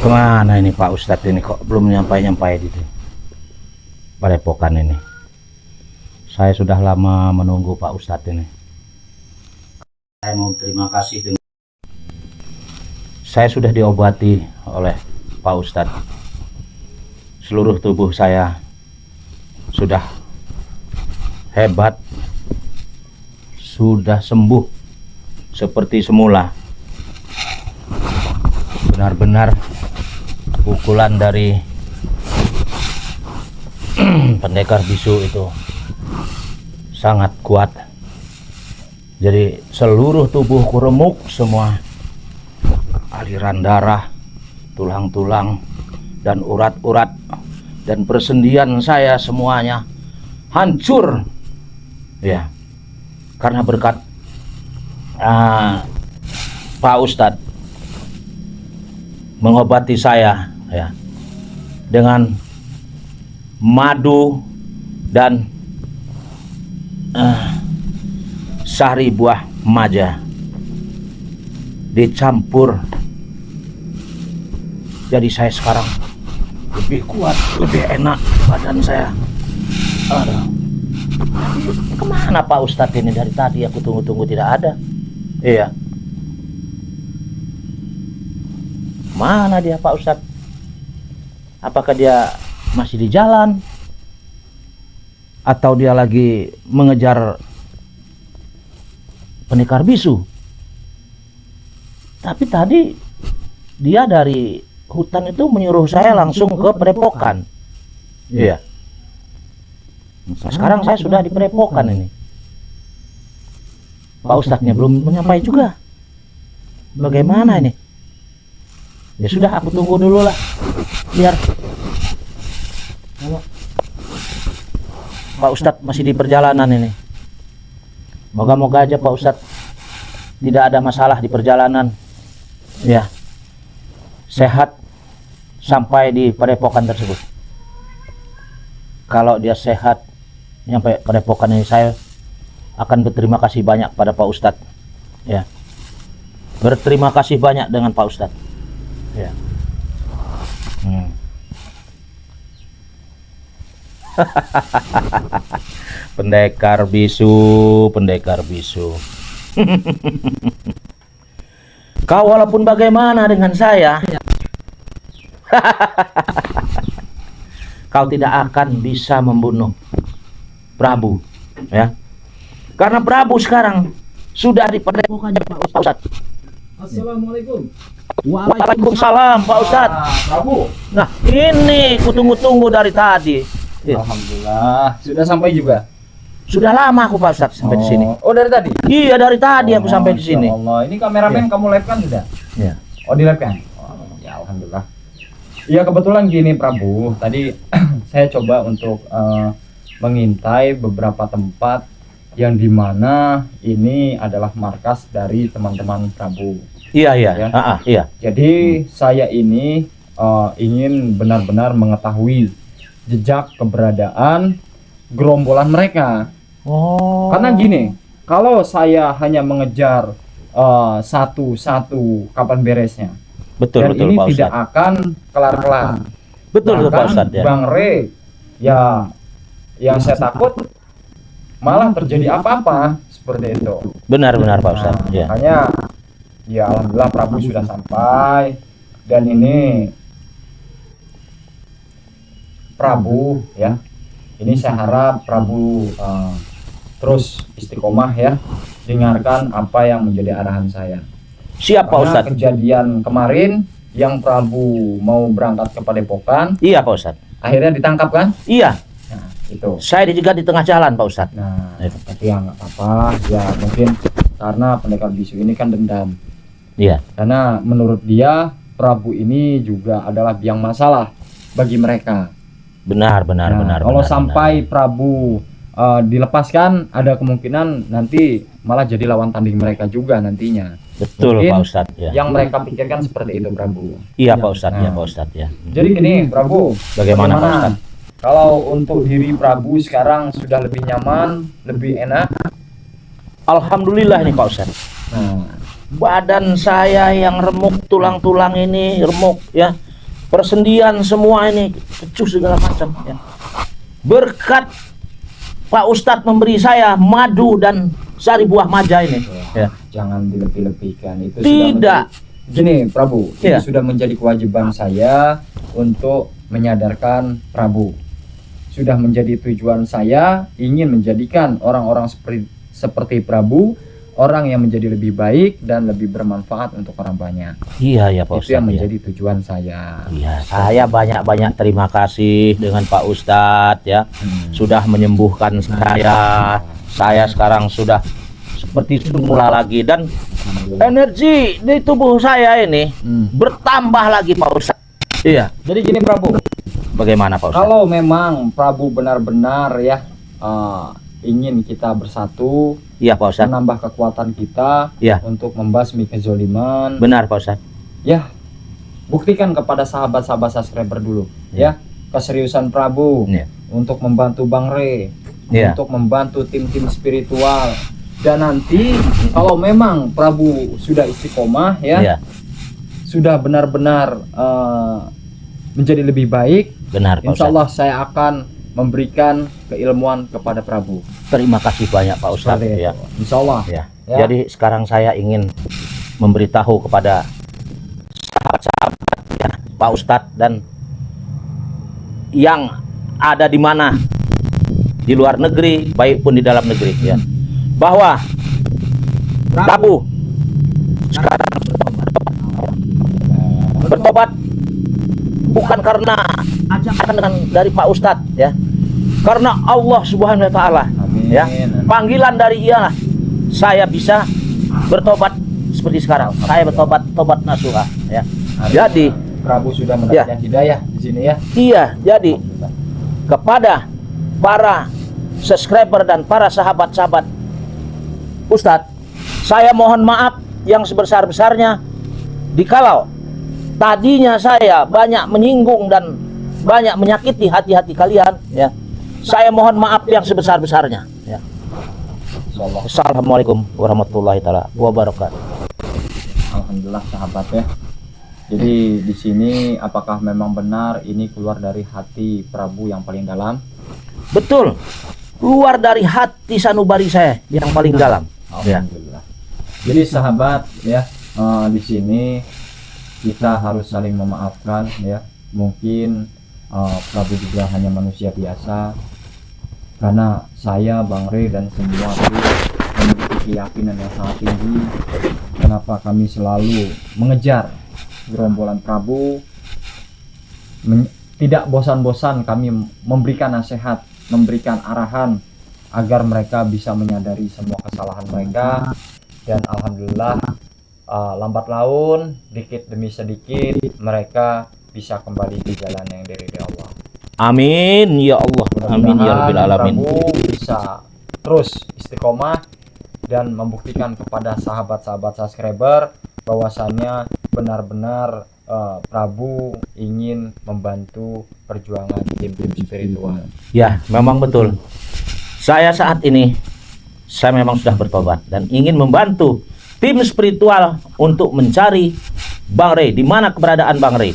Kemana ini Pak Ustadz ini kok belum nyampai-nyampai di Padepokan ini? Saya sudah lama menunggu Pak Ustadz ini. Saya mau terima kasih dengan saya sudah diobati oleh Pak Ustadz. Seluruh tubuh saya sudah hebat, sudah sembuh seperti semula. Benar-benar pukulan dari pendekar bisu itu sangat kuat. Jadi seluruh tubuhku remuk semua, aliran darah, tulang-tulang dan urat-urat dan persendian saya semuanya hancur ya, karena berkat Pak Ustadz mengobati saya ya dengan madu dan sari buah maja dicampur, jadi saya sekarang lebih kuat, lebih enak badan saya. Aduh, kemana Pak Ustadz ini? Dari tadi aku tunggu-tunggu tidak ada. Iya, mana dia Pak Ustadz? Apakah dia masih di jalan? Atau dia lagi mengejar pendekar bisu? Tapi tadi dia dari hutan itu menyuruh saya langsung ke Padepokan. Iya. Nah, sekarang saya sudah di Padepokan ini. Pak Ustadznya belum menyampai juga. Bagaimana ini? Ya sudah, aku tunggu dulu lah, biar Pak Ustadz masih di perjalanan ini. Moga-moga aja Pak Ustadz tidak ada masalah di perjalanan ya, sehat sampai di Padepokan tersebut. Kalau dia sehat sampai Padepokan ini, saya akan berterima kasih banyak pada Pak Ustadz ya, berterima kasih banyak dengan Pak Ustadz ya. Pendekar bisu, pendekar bisu. Kau walaupun bagaimana dengan saya, kau tidak akan bisa membunuh Prabu ya, karena Prabu sekarang sudah di Padepokan Pak Ustadz. Assalamualaikum. Waalaikumsalam Pak Ustadz. Prabu. Nah ini kutunggu-tunggu dari tadi. Alhamdulillah, sudah sampai juga. Sudah lama aku Pak Ustadz sampai di sini. Oh, dari tadi? Iya, dari tadi aku sampai di sini. Allah, ini kameramen kamu live kan sudah? Ya. Oh, di live kan? Oh, ya alhamdulillah. Ya kebetulan gini Prabu, tadi saya coba untuk mengintai beberapa tempat yang dimana ini adalah markas dari teman-teman Prabu. Iya, iya. Ya. Iya. Jadi saya ini ingin benar-benar mengetahui jejak keberadaan gerombolan mereka. Oh. Karena gini, kalau saya hanya mengejar satu-satu kapan beresnya, Betul, dan betul ini Pak tidak Ustadz. akan kelar-kelar. Betul, betul Pak Bahkan Ustadz ya. Bang Re, ya yang saya takut malah terjadi apa-apa seperti itu. Benar-benar Pak Ustadz ya. Makanya ya alhamdulillah Prabu sudah sampai, dan ini Prabu ya, ini saya harap Prabu terus istiqomah ya, dengarkan apa yang menjadi arahan saya. Siap Pak Karena Ustadz. kejadian kemarin yang Prabu mau berangkat ke Padepokan, Iya Pak Ustadz. akhirnya ditangkap kan? Iya. Nah itu. Saya dijegat di tengah jalan Pak Ustadz. Nah tapi ya nggak apa-apa ya, mungkin karena pendekar bisu ini kan dendam. Iya. Karena menurut dia Prabu ini juga adalah biang masalah bagi mereka. Benar, benar, Nah, benar. kalau benar, sampai benar. Prabu dilepaskan, ada kemungkinan nanti malah jadi lawan tanding mereka juga nantinya. Betul mungkin Pak Ustadz ya. Yang mereka pikirkan seperti itu Prabu. Iya Pak Ustadz ya, Nah. Pak Ustadz ya. Jadi gini Prabu, Bagaimana Pak Ustadz? kalau untuk diri Prabu sekarang sudah lebih nyaman, lebih enak? Alhamdulillah nih Pak Ustadz. Nah, Badan saya yang remuk, tulang-tulang ini remuk ya, persendian semua ini, kecuh segala macam ya. Berkat Pak Ustadz memberi saya madu dan sari buah maja ini ya. Jangan dilebih-lebihkan itu. Tidak. Gini Prabu, Ya. itu sudah menjadi kewajiban saya untuk menyadarkan Prabu. Sudah menjadi tujuan saya ingin menjadikan orang-orang seperti Prabu orang yang menjadi lebih baik dan lebih bermanfaat untuk orang banyak. Iya ya Pak Itu yang Ustadz ya. menjadi tujuan saya. Iya, saya banyak-banyak terima kasih dengan Pak Ustadz ya, sudah menyembuhkan saya. Saya sekarang sudah seperti semula lagi dan energi di tubuh saya ini bertambah lagi Pak Ustadz. Iya. Jadi gini Prabu, Bagaimana Pak Ustadz? kalau memang Prabu benar-benar ya ingin kita bersatu, Iya Pak Ustadz. menambah kekuatan kita Iya. untuk membasmi kezoliman, Benar Pak Ustadz. ya buktikan kepada sahabat-sahabat subscriber dulu ya keseriusan Prabu Iya. untuk membantu Bang Re, Iya. untuk membantu tim-tim spiritual. Dan nanti kalau memang Prabu sudah istiqomah ya, Iya. sudah benar-benar menjadi lebih baik, Benar Pak insya Ustadz. Allah saya akan memberikan keilmuan kepada Prabu. Terima kasih banyak Pak Ustadz Seperti ya. itu. Insya Allah. Ya. Ya. Jadi sekarang saya ingin memberitahu kepada sahabat-sahabat ya, Pak Ustadz dan yang ada di mana di luar negeri baik pun di dalam negeri ya, bahwa Prabu sekarang bertobat bukan karena ajakan dari Pak Ustadz ya, karena Allah Subhanahu wa taala Amin. ya. Panggilan dari ialah saya bisa bertobat seperti sekarang. Saya bertobat, tobat nasuha ya. Jadi Prabu sudah mendapatkan hidayah di sini ya. iya, jadi kepada para subscriber dan para sahabat-sahabat Ustadz, saya mohon maaf yang sebesar-besarnya dikalau tadinya saya banyak menyinggung dan banyak menyakiti hati-hati kalian ya. Saya mohon maaf yang sebesar-besarnya ya. Insyaallah. Assalamualaikum warahmatullahi taala wabarakatuh. Alhamdulillah sahabat ya. Jadi di sini apakah memang benar ini keluar dari hati Prabu yang paling dalam? Betul, keluar dari hati sanubari saya yang paling dalam ya. Alhamdulillah. Jadi sahabat ya, di sini kita harus saling memaafkan ya. Mungkin Prabu juga hanya manusia biasa, karena saya, Bang Re dan semua itu memiliki keyakinan yang sangat tinggi. Kenapa kami selalu mengejar gerombolan Prabu, tidak bosan-bosan kami memberikan nasihat, memberikan arahan agar mereka bisa menyadari semua kesalahan mereka. Dan alhamdulillah lambat laun, dikit demi sedikit mereka bisa kembali di jalan yang diridhoi Allah. Amin ya Allah, amin ya rabbil alamin. Prabu bisa terus istiqomah dan membuktikan kepada sahabat-sahabat subscriber bahwasannya benar-benar Prabu ingin membantu perjuangan tim-tim spiritual. Ya, memang betul. Saya saat ini saya memang sudah bertobat dan ingin membantu tim spiritual untuk mencari Bang Re. Di mana keberadaan Bang Re?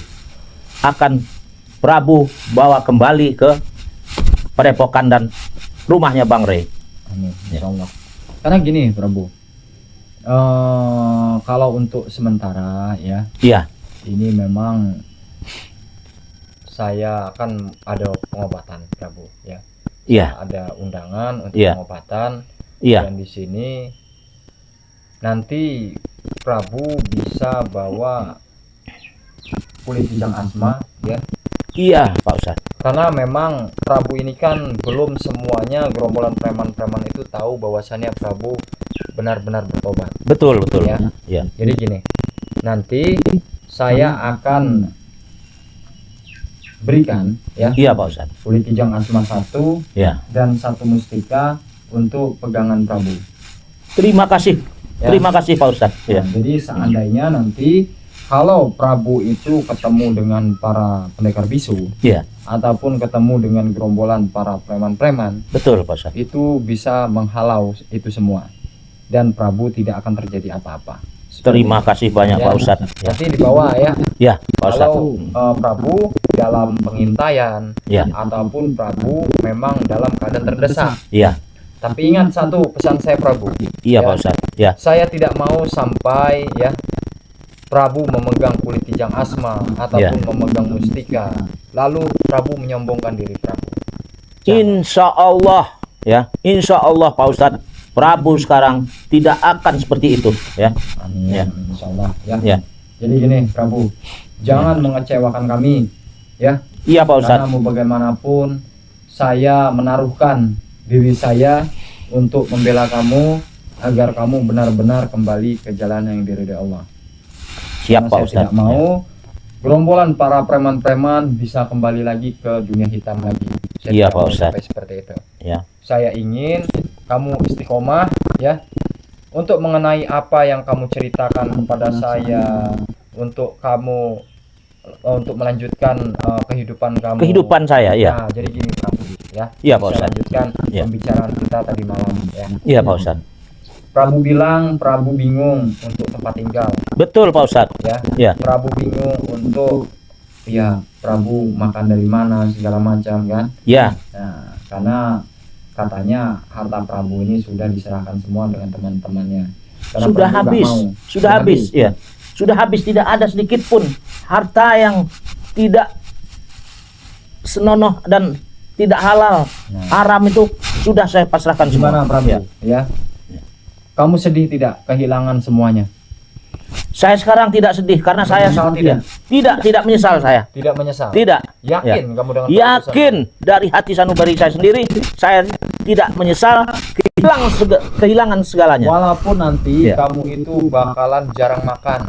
Akan Prabu bawa kembali ke Padepokan dan rumahnya Bang Re. Amin, insyaallah. Karena gini Prabu, kalau untuk sementara ya, Iya, ini memang saya akan ada pengobatan Prabu ya. iya, Ada undangan untuk Iya. pengobatan. iya. Dan di sini nanti Prabu bisa bawa kulit kijang asma ya. Iya, Pak Ustadz. Karena memang Prabu ini kan belum semuanya gerombolan preman-preman itu tahu bahwasannya Prabu benar-benar bertobat. Betul, betul. Ya. Iya. Jadi gini, nanti saya akan berikan ya Iya, Pak Ustadz. kulit kijang asma 1 Iya. dan 1 mustika untuk pegangan Prabu. Terima kasih. Ya. Terima kasih Pak Ustadz. Iya. Jadi seandainya nanti kalau Prabu itu ketemu dengan para pendekar bisu Iya. ataupun ketemu dengan gerombolan para preman-preman, Betul, Pak Ustadz. itu bisa menghalau itu semua dan Prabu tidak akan terjadi apa-apa. Terima kasih banyak Ya. Pak Ustadz. Ya, Nanti di bawah ya. ya Pak Ustadz. Kalau Prabu dalam pengintaian Ya, ataupun Prabu memang dalam keadaan terdesak. iya, Tapi ingat satu pesan saya Prabu. iya Ya. Pak Ustadz. Ya, Saya tidak mau sampai ya Prabu memegang kulit kijang asma ataupun memegang mustika, lalu Prabu menyombongkan diri Prabu. Insya Allah, ya, Insya Allah Pak Ustadz, Prabu sekarang tidak akan seperti itu, ya. Amin. Ya. Insyaallah ya. Ya, Jadi gini Prabu, jangan mengecewakan kami ya. iya Pak Ustadz. Karena mau bagaimanapun saya menaruhkan diri saya untuk membela kamu agar kamu benar-benar kembali ke jalan yang diridhai Allah. Siap Karena Pak saya Ustadz. tidak mau gerombolan para preman-preman bisa kembali lagi ke dunia hitam lagi. Saya Iya, tidak Pak mau Ustadz. sampai seperti itu. Ya, Saya ingin kamu istiqomah ya untuk mengenai apa yang kamu ceritakan kepada saya, untuk kamu untuk melanjutkan kehidupan kamu. kehidupan saya, ya. Nah, jadi gini Prabu ya. Iya, Pak Saya Ustadz. lanjutkan Ya. pembicaraan kita tadi malam ya. Iya Pak Ustadz. Prabu bilang Prabu bingung untuk tempat tinggal Betul Pak Ustadz. ya. Ya, Prabu bingung untuk ya Prabu makan dari mana segala macam kan. ya, Nah, karena katanya harta Prabu ini sudah diserahkan semua dengan teman-temannya. Karena sudah Prabu nggak habis, mau. sudah habis, ya. Sudah habis, tidak ada sedikit pun harta yang tidak senonoh dan tidak halal, Nah. haram itu sudah saya pasrahkan semua. Gimana Prabu? Ya. Ya. Kamu sedih tidak kehilangan semuanya? Saya sekarang tidak sedih karena saya Menyesal tidak menyesal saya. Tidak menyesal? Tidak. Yakin kamu dengan Yakin dari hati sanubari saya sendiri, saya tidak menyesal kehilangan segalanya. Walaupun nanti Ya. kamu itu bakalan jarang makan,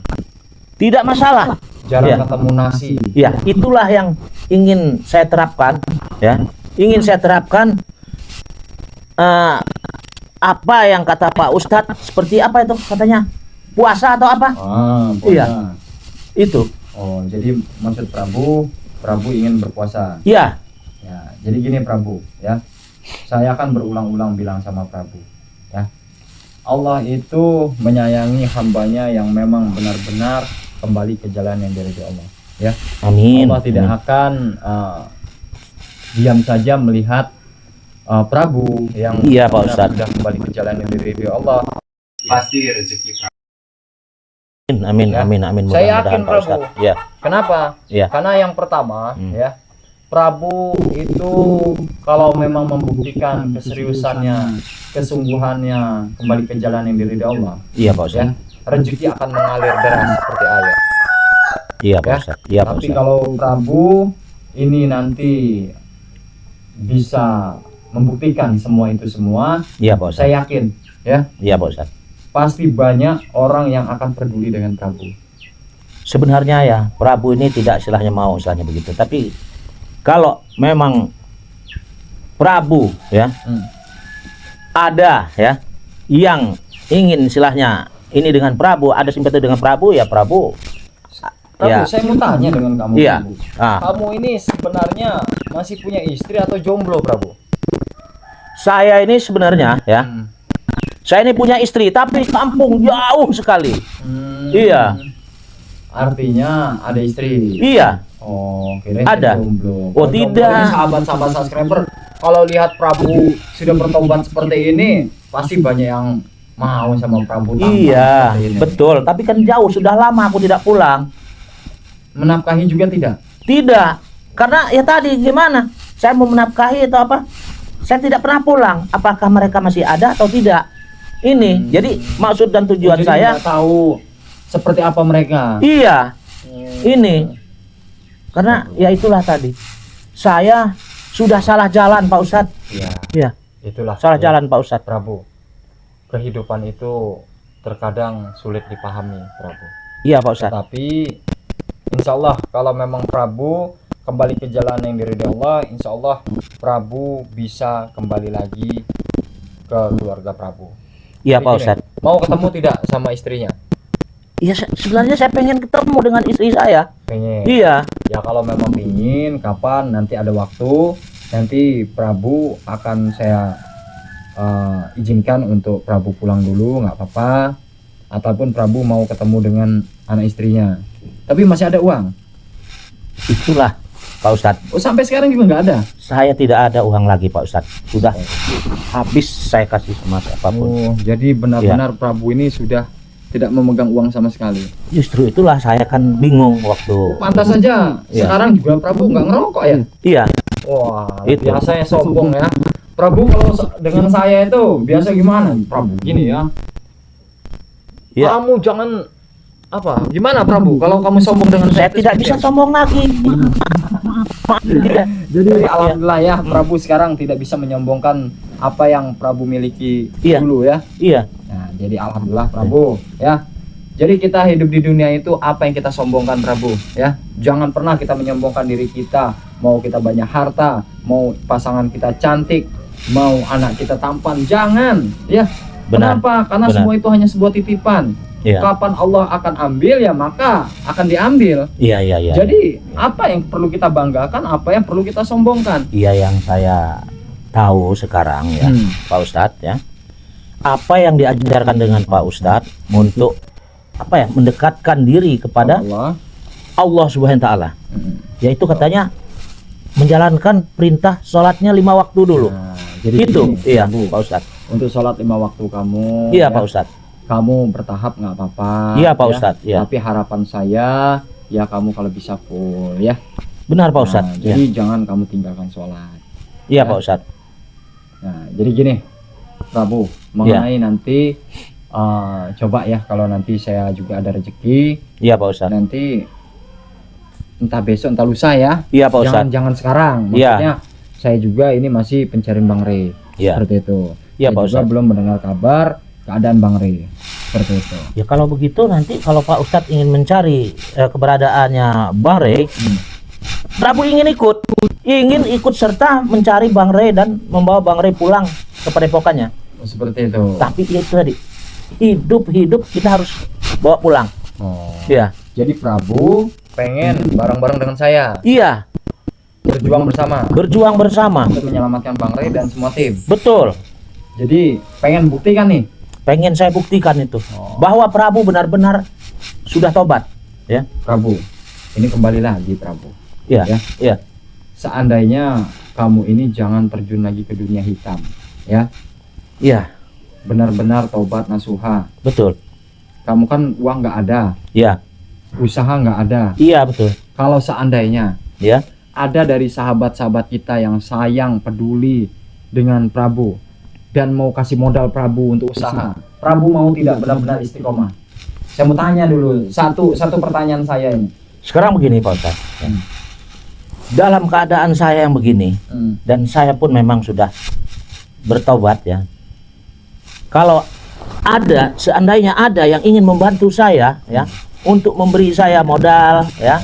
Tidak masalah. jarang Ya. ketemu nasi. Ya, itulah yang ingin saya terapkan, ya. Ingin saya terapkan apa yang kata Pak Ustadz, seperti apa itu katanya? Puasa atau apa? Iya. Itu. Oh, jadi maksud Prabu ingin berpuasa. Ya, Ya, jadi gini Prabu, ya. Saya akan berulang-ulang bilang sama Prabu, ya. Allah itu menyayangi hambanya yang memang benar-benar kembali ke jalan yang diridhoi Allah, ya. amin. Allah tidak Amin. akan diam saja melihat Prabu yang Iya, Pak benar Ustadz. sudah kembali ke jalan yang diridhoi Allah. Pasti rezeki Prabu. Amin, Ya. amin, amin. Saya Mudah-mudahan, yakin, Pak Prabu. Ustadz. Ya, Kenapa? ya, Karena yang pertama, ya, Prabu itu kalau memang membuktikan keseriusannya, kesungguhannya kembali ke jalan yang diridhoi Allah, iya Pak ya, Ustadz. rezeki akan mengalir deras seperti air. Iya Pak Ya. Ustadz. Iya Pak Tapi Ustadz. kalau Prabu ini nanti bisa membuktikan semua itu semua, Iya Pak Ustadz. saya yakin, ya, Iya Pak Ustadz. pasti banyak orang yang akan peduli dengan Prabu. Sebenarnya ya Prabu ini tidak istilahnya mau istilahnya begitu, tapi kalau memang Prabu ya ada ya yang ingin istilahnya ini dengan Prabu, ada simpati dengan Prabu, ya Prabu. Prabu, Ya. saya mau tanya dengan kamu. Iya. Prabu. Ah, Kamu ini sebenarnya masih punya istri atau jomblo, Prabu? saya ini sebenarnya ya, saya ini punya istri tapi kampung jauh sekali. Iya. Artinya ada istri. Iya. Oh, kirain Ada. jomblo. Oh, Kalau tidak. jomblo ini sahabat-sahabat subscriber, kalau lihat Prabu sudah bertobat seperti ini, pasti banyak yang mau sama Prabu. tampan Iya, seperti ini. betul. Tapi kan jauh, sudah lama aku tidak pulang. Menafkahi juga tidak? Tidak, karena ya tadi gimana? Saya mau menafkahi atau apa? Saya tidak pernah pulang. Apakah mereka masih ada atau tidak? Ini, jadi maksud dan tujuan Jadi saya. nggak tahu seperti apa mereka. Iya, ini. Karena ya itulah tadi. Saya sudah salah jalan, Pak Ustadz. Iya. Iya, Itulah salah ya, jalan, Pak Ustadz. Prabu. Kehidupan itu terkadang sulit dipahami, Prabu. Iya, Pak Ustadz. Tapi insya Allah kalau memang Prabu kembali ke jalan yang diridhoi Allah, insya Allah Prabu bisa kembali lagi ke keluarga Prabu. Iya, Jadi Pak gini, Ustadz. mau ketemu tidak sama istrinya? Iya, sebenarnya saya pengen ketemu dengan istri saya. Pengen. Iya, Ya kalau memang pingin, kapan nanti ada waktu, nanti Prabu akan saya izinkan untuk Prabu pulang dulu, nggak apa-apa. ataupun Prabu mau ketemu dengan anak istrinya. Tapi masih ada uang. Itulah Pak Ustadz, Oh, sampai sekarang juga nggak ada. saya tidak ada uang lagi Pak Ustadz. Sudah habis saya kasih sama siapapun. Oh, jadi benar-benar Prabu ini sudah tidak memegang uang sama sekali. Justru itulah saya kan bingung waktu. Pantas saja Iya. sekarang juga Prabu nggak ngerokok ya. Iya, Wah, Itu. biasanya sombong ya. Prabu kalau dengan saya itu biasa gimana? Prabu gini ya. iya. Kamu jangan apa? Gimana Prabu? Kalau kamu sombong dengan Saya itu tidak seperti bisa apa? sombong lagi. Maaf, tidak. Jadi alhamdulillah ya Prabu sekarang tidak bisa menyombongkan apa yang Prabu miliki Iya. dulu ya. Iya, Nah, jadi alhamdulillah Prabu ya. Jadi kita hidup di dunia itu apa yang kita sombongkan Prabu ya. Jangan pernah kita menyombongkan diri kita. Mau kita banyak harta, mau pasangan kita cantik, mau anak kita tampan, jangan ya. Benar. Kenapa? Karena Benar. semua itu hanya sebuah titipan. iya, Kapan Allah akan ambil ya maka akan diambil. iya, iya, iya. Jadi apa yang perlu kita banggakan, apa yang perlu kita sombongkan? Iya, yang saya tahu sekarang ya, Pak Ustadz ya. Apa yang diajarkan dengan Pak Ustadz untuk apa ya, mendekatkan diri kepada Allah. Allah Subhanahu wa taala. Hmm. Yaitu katanya menjalankan perintah sholatnya 5 waktu dulu. Nah, jadi Itu, gini, iya, Bu, Pak Ustadz. untuk sholat 5 waktu kamu, Iya, ya, Pak Ustadz. kamu bertahap nggak apa-apa. Iya, Pak ya. Ustadz. Iya. Tapi harapan saya ya kamu kalau bisa full ya. Benar Pak Nah, Ustadz. Iya. jadi jangan kamu tinggalkan sholat. Iya, ya. Pak Ustadz. Nah, jadi gini, Prabu, mengenai nanti coba ya kalau nanti saya juga ada rezeki, Iya, Pak Ustadz. nanti entah besok entah lusa ya. Iya, Pak Ustadz. Jangan sekarang. Iya. Maksudnya saya juga ini masih pencarian Bang Rey. Iya. Seperti itu. Iya, Saya Pak juga Ustadz. belum mendengar kabar keadaan Bang Rey. Seperti itu. Ya kalau begitu nanti kalau Pak Ustadz ingin mencari keberadaannya Bang Rey, Prabu ingin ikut serta mencari Bang Rey dan membawa Bang Rey pulang ke padepokannya. Seperti itu. Tapi itu tadi hidup kita harus bawa pulang. Oh. Iya, Jadi Prabu pengen bareng-bareng dengan saya iya, berjuang bersama berjuang bersama. untuk menyelamatkan Bang Rey dan semua tim. Betul. Jadi pengen buktikan nih. Pengen saya buktikan itu bahwa Prabu benar-benar sudah tobat. Ya, Prabu, ini kembali lagi Prabu. iya, Ya. iya, Seandainya kamu ini jangan terjun lagi ke dunia hitam, ya. iya, Benar-benar tobat nasuha. betul. Kamu kan uang nggak ada, Iya, usaha nggak ada. iya betul. Kalau seandainya Ya, ada dari sahabat-sahabat kita yang sayang, peduli dengan Prabu dan mau kasih modal Prabu untuk usaha, Prabu mau tidak benar-benar istiqomah? Saya mau tanya dulu satu pertanyaan saya ini. sekarang begini Pak Ustadz. Ya. Dalam keadaan saya yang begini, dan saya pun memang sudah bertobat ya. Kalau seandainya ada yang ingin membantu saya ya, untuk memberi saya modal ya,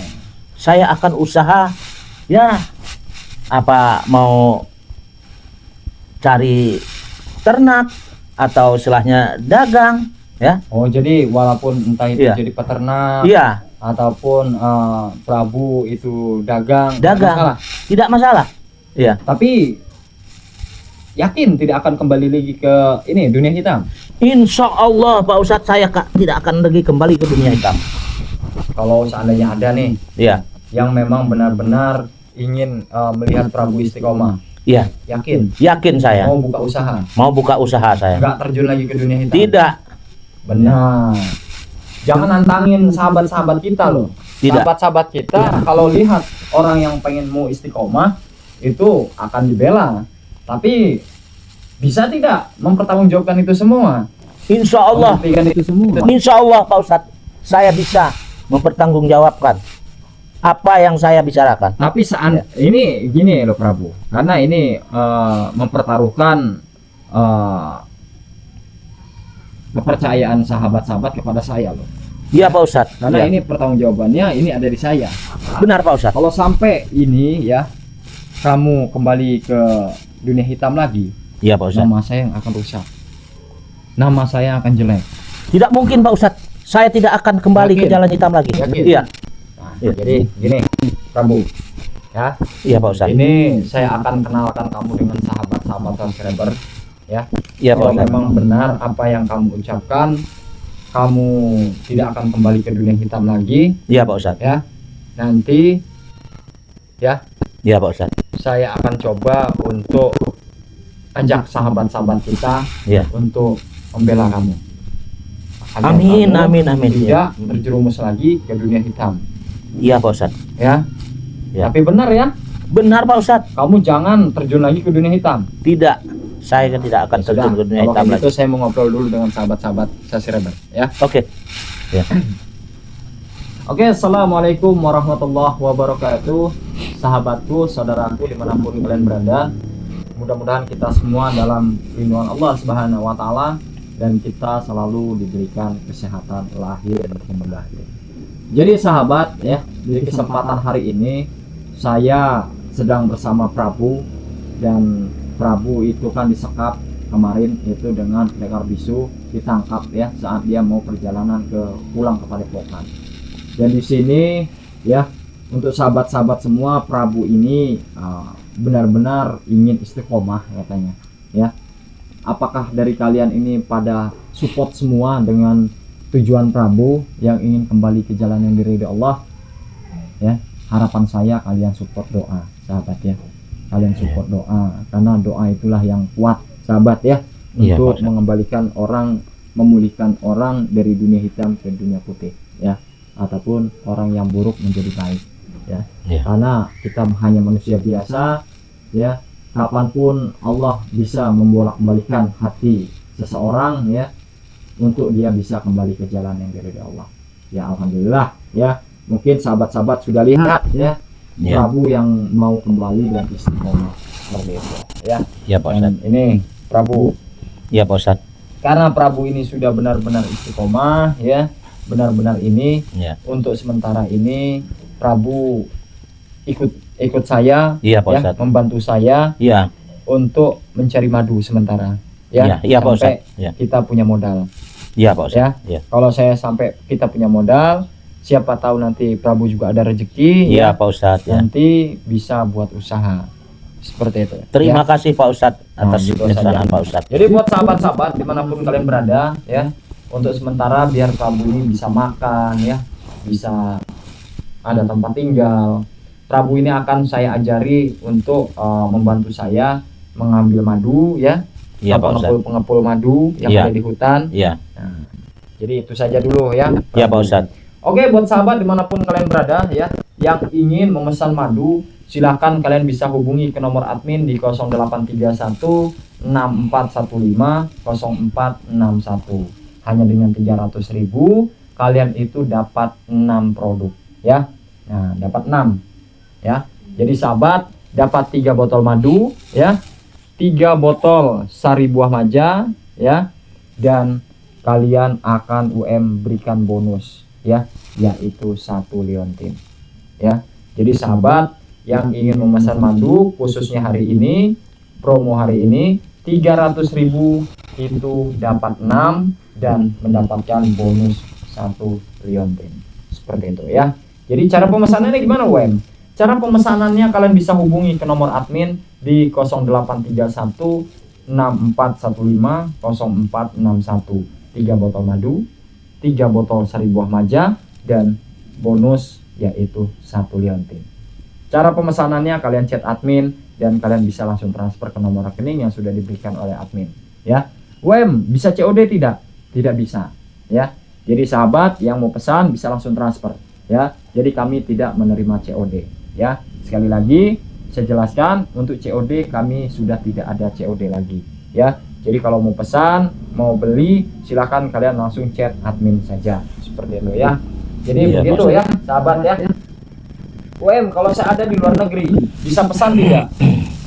saya akan usaha ya, apa mau cari ternak atau istilahnya dagang ya. Oh, jadi walaupun entah itu Iya. jadi peternak Iya, ataupun Prabu itu dagang, nggak dagang masalah. tidak masalah. Iya. Tapi yakin tidak akan kembali lagi ke ini dunia hitam. Insya Allah Pak Ustadz saya tidak akan lagi kembali ke dunia hitam. Kalau seandainya ada nih Iya, yang memang benar-benar ingin melihat Prabu istiqomah, iya, yakin yakin saya mau buka usaha, mau buka usaha saya. nggak terjun lagi ke dunia hitam. Tidak, Benar. Jangan nantangin sahabat-sahabat kita loh. Tidak. Sahabat-sahabat kita kalau lihat orang yang pengen mau istiqomah itu akan dibela. Tapi bisa tidak mempertanggungjawabkan itu semua? Insya Allah, Membuktikan itu semua. Insya Allah Pak Ustadz saya bisa mempertanggungjawabkan apa yang saya bicarakan. Tapi ini gini loh Prabu, karena ini mempertaruhkan kepercayaan sahabat-sahabat kepada saya loh. Iya Pak Ustadz. Karena Iya. ini pertanggungjawabannya ini ada di saya. Benar Pak Ustadz. Kalau sampai ini ya kamu kembali ke dunia hitam lagi, Iya Pak Ustadz. nama saya yang akan rusak. Nama saya akan jelek. Tidak mungkin Pak Ustadz. Saya tidak akan kembali ke Yakin? jalan hitam lagi. Yakin? Iya, Nah, Iya. jadi gini, Prabu. Ya, iya Pak Ustadz. ini saya akan kenalkan kamu dengan sahabat-sahabat subscriber. Ya, Iya Pak kalau Ustadz. memang benar apa yang kamu ucapkan, kamu tidak akan kembali ke dunia hitam lagi, Iya Pak Ustadz. ya. Nanti ya Iya Pak Ustadz. saya akan coba untuk ajak sahabat-sahabat kita Iya. untuk membela kamu. Agar Amin, kamu amin, amin. tidak terjerumus lagi ke dunia hitam, Iya Pak Ustadz. ya. Ya. Tapi benar ya, Benar Pak Ustadz. kamu jangan terjun lagi ke dunia hitam. Tidak, saya kan tidak akan Ya sudah, terjun ke dunia kalau hitam kayak lagi. gitu saya mau ngobrol dulu dengan sahabat-sahabat Sasirebar, ya. Oke. Ya. Oke, assalamualaikum warahmatullahi wabarakatuh, sahabatku, saudaraku dimanapun kalian berada. Mudah-mudahan kita semua dalam lindungan Allah Subhanahu Wa Taala dan kita selalu diberikan kesehatan lahir dan batin. Jadi sahabat ya, di kesempatan hari ini saya sedang bersama Prabu, dan Prabu itu kan disekap kemarin itu dengan lekar bisu, ditangkap ya saat dia mau perjalanan pulang ke Padepokan. Dan di sini ya, untuk sahabat-sahabat semua, Prabu ini benar-benar ingin istiqomah katanya ya. Apakah dari kalian ini pada support semua dengan tujuan Prabu yang ingin kembali ke jalan yang diridhoi Allah ya? Harapan saya kalian support doa sahabat ya, kalian support doa, karena doa itulah yang kuat sahabat ya, Iya, untuk Pak. mengembalikan orang, memulihkan orang dari dunia hitam ke dunia putih ya, ataupun orang yang buruk menjadi baik ya. Iya. Karena kita hanya manusia biasa ya, kapanpun Allah bisa membolak-balikan hati seseorang ya, untuk dia bisa kembali ke jalan yang diridhoi Allah ya. Alhamdulillah ya, mungkin sahabat-sahabat sudah lihat ya, Iya. Prabu yang mau kembali dan istiqomah seperti itu ya. Iya Pak Dan Ustadz. ini Prabu, Iya Pak Ustadz. karena Prabu ini sudah benar-benar istiqomah ya, benar-benar ini Iya. untuk sementara ini Prabu ikut saya Iya Pak ya, Ustadz. membantu saya Iya. untuk mencari madu sementara ya. Iya Pak sampai Ustadz. Iya. kita punya modal Iya Pak Ustadz. ya. Iya. Kalau saya sampai kita punya modal, siapa tahu nanti Prabu juga ada rezeki Iya ya, Pak Ustadz. Ya. nanti bisa buat usaha seperti itu. Terima ya. kasih Pak Ustadz atas Nah, gitu kebijaksanaan saja. Pak Ustadz. Jadi buat sahabat-sahabat dimanapun kalian berada ya, untuk sementara biar Prabu ini bisa makan ya, bisa ada tempat tinggal, Prabu ini akan saya ajari untuk membantu saya mengambil madu ya, Iya Pak Ustadz. pengepul madu yang Iya. ada di hutan. Iya. Nah, jadi itu saja dulu ya. Iya Pak Ustadz. Oke, buat sahabat dimanapun kalian berada ya, yang ingin memesan madu, silahkan kalian bisa hubungi ke nomor admin di 0831 6415 0461. Hanya dengan 300.000 kalian itu dapat 6 produk ya. Nah, dapat 6 ya. Jadi sahabat dapat 3 botol madu ya, 3 botol sari buah maja ya, dan kalian akan berikan bonus ya, yaitu 1 liontin ya. Jadi sahabat yang ingin memesan madu khususnya hari ini, promo hari ini 300.000 itu dapat 6 dan mendapatkan bonus 1 liontin seperti itu ya. Jadi cara pemesanannya gimana WM? Cara pemesanannya kalian bisa hubungi ke nomor admin di 0831 6415 0461. 3 botol madu, 3 botol sari buah maja, dan bonus yaitu 1 liontin. Cara pemesanannya kalian chat admin dan kalian bisa langsung transfer ke nomor rekening yang sudah diberikan oleh admin ya. WM bisa COD tidak? Tidak bisa ya. Jadi sahabat yang mau pesan bisa langsung transfer ya. Jadi kami tidak menerima COD ya. Sekali lagi saya jelaskan, untuk COD kami sudah tidak ada COD lagi ya. Jadi kalau mau pesan, mau beli, silahkan kalian langsung chat admin saja seperti itu ya. Jadi Iya, begitu Pak. ya sahabat ya. WM, kalau saya ada di luar negeri bisa pesan tidak?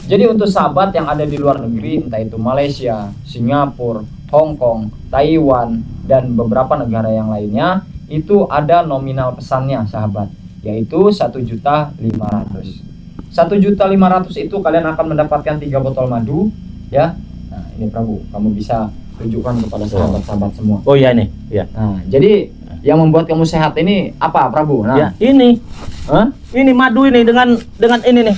Jadi untuk sahabat yang ada di luar negeri, entah itu Malaysia, Singapura, Hong Kong, Taiwan, dan beberapa negara yang lainnya, itu ada nominal pesannya sahabat, yaitu 1.500.000. 1.500.000 itu kalian akan mendapatkan 3 botol madu ya. Nah ini Prabu, kamu bisa tunjukkan kepada sahabat-sahabat semua. Oh iya nih. Iya. Nah jadi yang membuat kamu sehat ini apa Prabu? Nah Ya, ini. Ini madu ini dengan ini nih.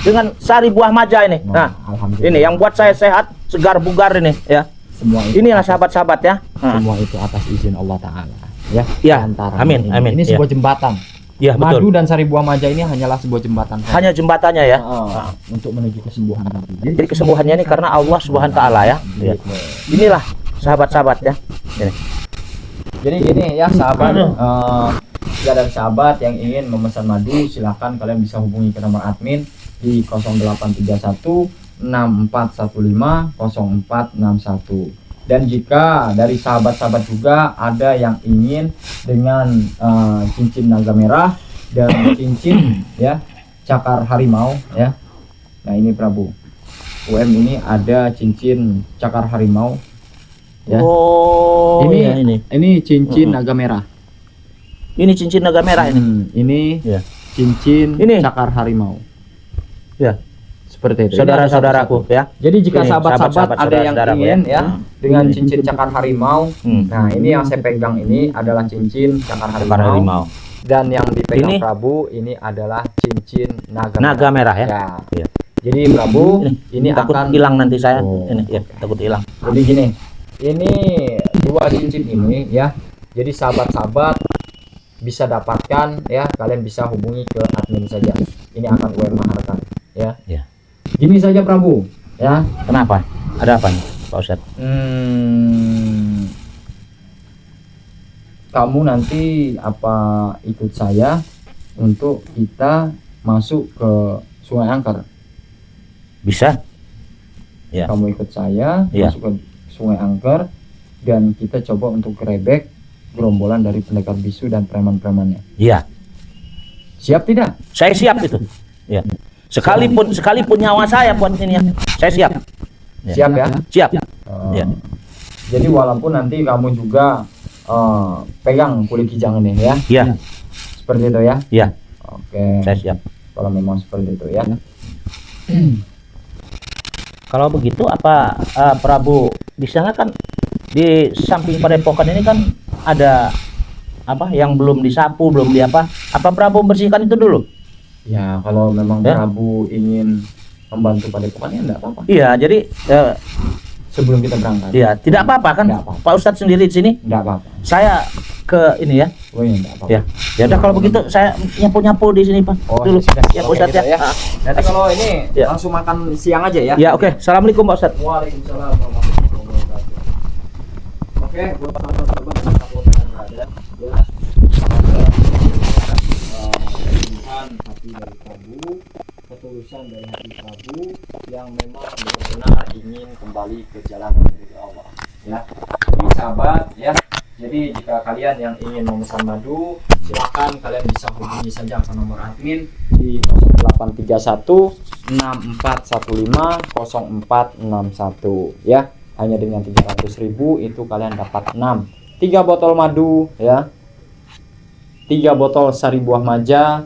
Dengan sari buah maja ini. Nah, alhamdulillah. ini yang buat saya sehat, segar bugar ini ya. semua itu Inilah sahabat-sahabat ya. Nah, semua itu atas izin Allah Ta'ala ya. Ya, Antara amin, ini. amin, Ini ya. sebuah jembatan. ya Madu betul. dan sari buah maja ini hanyalah sebuah jembatan saja. Hanya jembatannya ya. Untuk menuju kesembuhan nanti. Jadi kesembuhannya ini karena Allah Subhanahu wa taala ya. Ya. Inilah sahabat-sahabat ya. Ini. Jadi gini ya sahabat, jika ada sahabat yang ingin memesan madu, silahkan kalian bisa hubungi ke nomor admin di 0831 6415 0461. Dan jika dari sahabat-sahabat juga ada yang ingin dengan cincin naga merah dan cincin ya cakar harimau ya. Nah ini Prabu, UM ini ada cincin cakar harimau ya. Oh, Ini- ya, ini. Cincin naga merah. Ini cincin naga merah ini. Ini Ya. cincin Ini. cakar harimau. Ya. Seperti itu. Ini Saudara-saudaraku ya. ada satu-satu. Jadi jika Ini, sahabat-sahabat sahabat-sahabat, ada yang saudara-saudaraku ingin ya. ya dengan cincin cakar harimau. Hmm. Nah, ini yang saya pegang ini adalah cincin cakar Cakar harimau. harimau. Dan yang dipegang Ini. Prabu ini adalah cincin naga. Naga merah ya. Ya. Iya. Jadi Prabu ini takut akan hilang nanti saya. Oh, Ini ya, takut hilang. Jadi gini, ini dua cincin ini ya. Jadi sahabat-sahabat bisa dapatkan ya, kalian bisa hubungi ke admin saja. Ini akan UM maharkan ya. Ya. Gini saja Prabu ya. Kenapa? Ada apa nih, Pak Ustadz? Kamu nanti apa ikut saya untuk kita masuk ke Sungai Angker? Bisa? Ya. Kamu ikut saya Ya. masuk ke Sungai Angker dan kita coba untuk gerebek gerombolan dari pendekar bisu dan preman-premannya. Iya. Siap tidak? Saya siap itu. Ya. Sekalipun nyawa saya buat ini ya. Saya siap. Ya. Siap ya? Siap. Oh. Ya. Jadi walaupun nanti kamu juga pegang kulit kijang ini ya, Iya. seperti itu ya. Iya. Oke. Saya siap. Kalau memang seperti itu ya. Kalau begitu apa Prabu di sana kan di samping padepokan ini kan ada apa yang belum disapu, belum di apa? Apa Prabu bersihkan itu dulu? Ya kalau memang Ya. Prabu ingin membantu padepokan ya enggak apa-apa. Iya, jadi Sebelum kita berangkat. iya, tidak apa-apa kan? Tidak apa-apa. Pak Ustadz sendiri di sini. Enggak apa-apa. Saya ke ini ya. Oh ya enggak apa-apa. Ya. Ya udah kalau begitu saya nyapu-nyapu di sini, Pak. Oh, Dulu. sudah. Ya, Pak Oke, Ustadz gitu ya. ya. Nanti kalau ini Ya. langsung makan siang aja ya. Ya, oke. Assalamualaikum Pak Ustadz. Waalaikumsalam warahmatullahi wabarakatuh. Oke, buat sahabat-sahabat yang takut dengan berada, ya, semoga ketulusan hati dari Prabu, ketulusan dari hati Prabu yang memang benar-benar ingin kembali ke jalan menuju Allah. Ya, jadi sahabat, ya. Jadi jika kalian yang ingin memesan madu, silakan kalian bisa hubungi saja ke nomor admin di 0831 6415 0461 ya. Hanya dengan 300.000 itu kalian dapat 3 botol madu ya, 3 botol sari buah maja,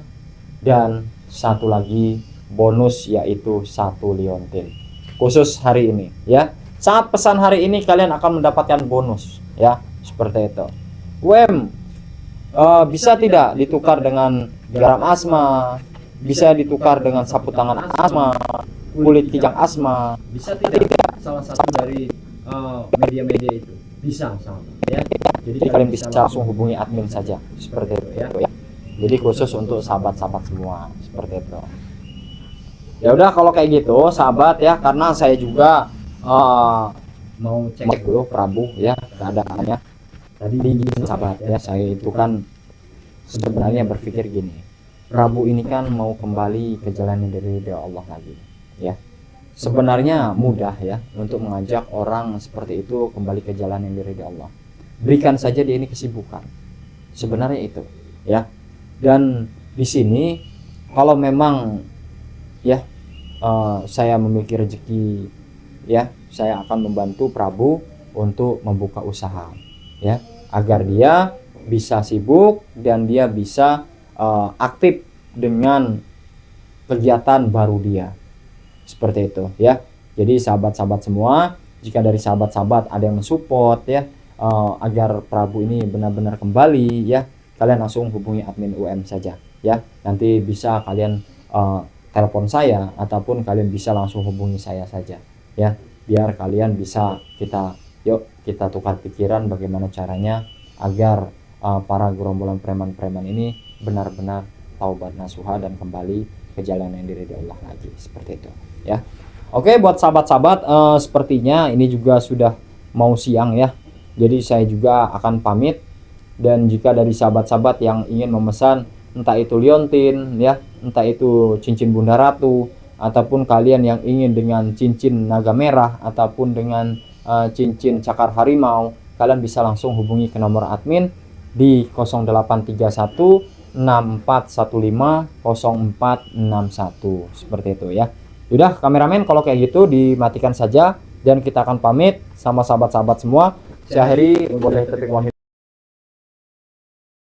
dan satu lagi bonus yaitu 1 liontin khusus hari ini ya. Saat pesan hari ini kalian akan mendapatkan bonus ya, seperti itu. Bisa tidak ditukar dengan garam asma, bisa ditukar dengan sapu tangan asma, kulit kijang asma, bisa tidak salah satu dari media-media itu bisa sama ya. Jadi kalian bisa langsung hubungi admin saja, seperti itu ya. Jadi khusus untuk sahabat-sahabat semua, seperti itu. Ya udah kalau kayak gitu sahabat ya, karena saya juga mau cek dulu Prabu ya keadaannya. Tadi gini sahabat ya, saya itu kan sebenarnya berpikir gini, Prabu ini kan mau kembali ke jalan yang dari Allah lagi ya. Sebenarnya mudah ya untuk mengajak orang seperti itu kembali ke jalan yang dari Allah. Berikan saja dia ini kesibukan. Sebenarnya itu ya. Dan di sini kalau memang ya saya memiliki rezeki ya, saya akan membantu Prabu untuk membuka usaha ya, agar dia bisa sibuk dan dia bisa aktif dengan kegiatan baru dia, seperti itu ya. Jadi sahabat-sahabat semua, jika dari sahabat-sahabat ada yang mensupport ya, agar Prabu ini benar-benar kembali ya, kalian langsung hubungi admin UM saja ya. Nanti bisa kalian telepon saya ataupun kalian bisa langsung hubungi saya saja ya, biar kalian bisa kita Yuk kita tukar pikiran bagaimana caranya agar para gerombolan preman-preman ini benar-benar taubat nasuha dan kembali ke jalan yang diridhoi Allah lagi, seperti itu ya. Oke, buat sahabat-sahabat, sepertinya ini juga sudah mau siang ya. Jadi saya juga akan pamit, dan jika dari sahabat-sahabat yang ingin memesan entah itu liontin ya, entah itu cincin Bunda Ratu, ataupun kalian yang ingin dengan cincin naga merah ataupun dengan cincin cakar harimau, kalian bisa langsung hubungi ke nomor admin di 0831 6415 0461 seperti itu ya. Udah kameramen, kalau kayak gitu dimatikan saja dan kita akan pamit sama sahabat-sahabat semua. Saya Heri, boleh tepik